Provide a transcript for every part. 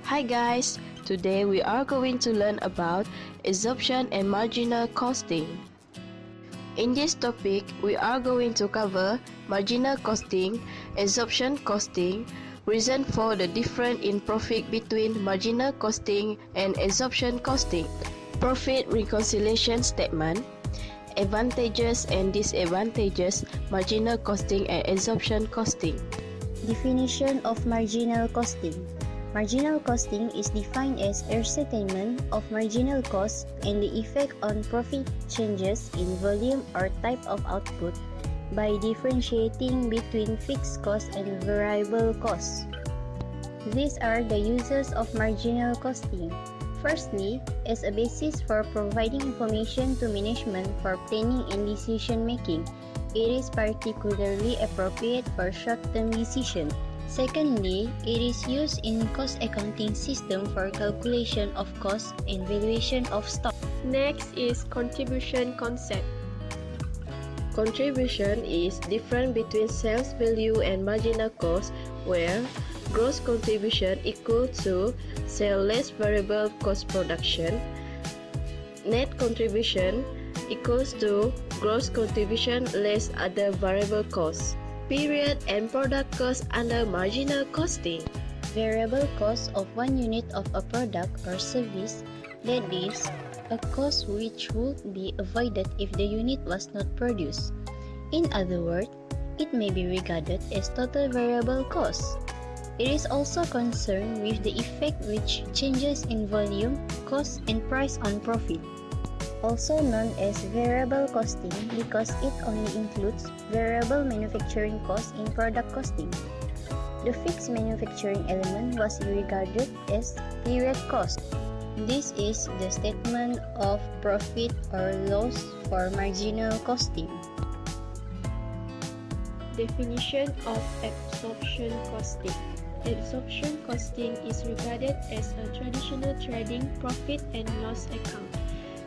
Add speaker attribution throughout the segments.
Speaker 1: Hi guys, today we are going to learn about absorption and marginal costing. In this topic, we are going to cover marginal costing, absorption costing, reason for the difference in profit between marginal costing and absorption costing, profit reconciliation statement, advantages and disadvantages, marginal costing and absorption costing.
Speaker 2: Definition of marginal costing. Marginal costing is defined as ascertainment of marginal cost and the effect on profit changes in volume or type of output by differentiating between fixed costs and variable costs. These are the uses of marginal costing. Firstly, as a basis for providing information to management for planning and decision making, it is particularly appropriate for short-term decisions. Secondly, it is used in cost accounting system for calculation of cost and valuation of stock.
Speaker 1: Next is contribution concept. Contribution is difference between sales value and marginal cost, where gross contribution equal to sale less variable cost production. Net contribution equals to gross contribution less other variable costs. Period and product cost under marginal costing.
Speaker 2: Variable cost of one unit of a product or service, that is, a cost which would be avoided if the unit was not produced. In other words, it may be regarded as total variable cost. It is also concerned with the effect which changes in volume, cost, and price on profit. Also known as variable costing because it only includes variable manufacturing costs in product costing. The fixed manufacturing element was regarded as period cost. This is the statement of profit or loss for marginal costing.
Speaker 3: Definition of absorption costing. Absorption costing is regarded as a traditional trading profit and loss account.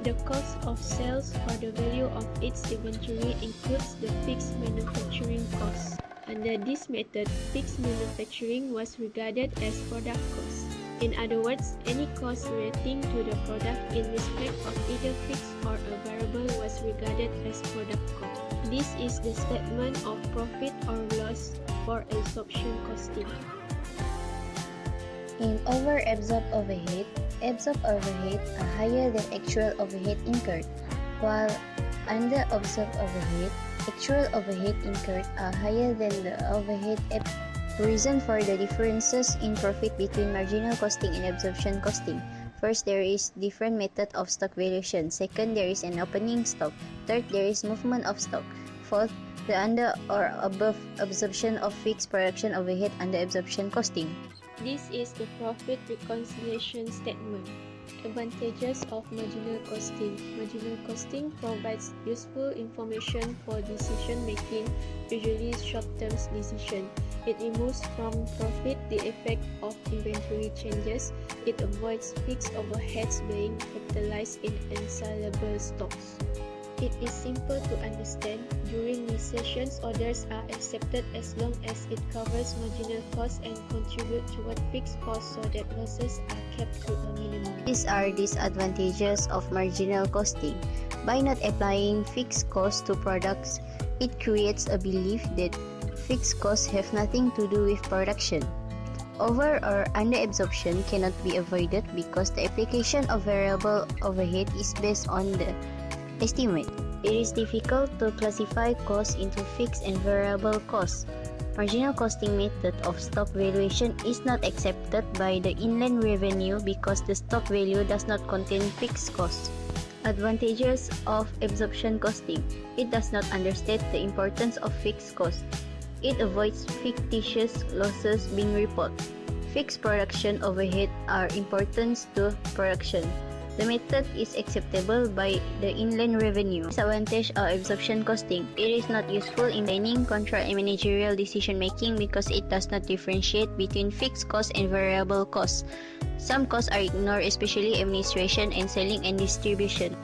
Speaker 3: The cost of sales for the value of its inventory includes the fixed manufacturing cost. Under this method, fixed manufacturing was regarded as product cost. In other words, any cost relating to the product in respect of either fixed or a variable was regarded as product cost. This is the statement of profit or loss for absorption costing.
Speaker 2: In over-absorbed overhead, absorbed overhead are higher than actual overhead incurred, while under-absorbed overhead, actual overhead incurred are higher than the overhead absorbed. Reason for the differences in profit between marginal costing and absorption costing. First, there is different method of stock valuation. Second, there is an opening stock. Third, there is movement of stock. Fourth, the under or above absorption of fixed production overhead under absorption costing.
Speaker 3: This is the profit reconciliation statement. Advantages of marginal costing. Marginal costing provides useful information for decision making, usually short-term decision. It removes from profit the effect of inventory changes. It avoids fixed overheads being capitalized in unsellable stocks. It is simple to understand. During recessions, orders are accepted as long as it covers marginal costs and contribute toward fixed costs so that losses are kept to a minimum.
Speaker 2: These are disadvantages of marginal costing. By not applying fixed costs to products, it creates a belief that fixed costs have nothing to do with production. Over or under absorption cannot be avoided because the application of variable overhead is based on the estimate. It is difficult to classify costs into fixed and variable costs. Marginal costing method of stock valuation is not accepted by the inland revenue because the stock value does not contain fixed costs. Advantages of absorption costing. It does not understate the importance of fixed costs. It avoids fictitious losses being reported. Fixed production overhead are important to production. The method is acceptable by the inland revenue. Disadvantage of absorption costing. It is not useful in planning, control, and managerial decision making because it does not differentiate between fixed costs and variable costs. Some costs are ignored, especially administration and selling and distribution.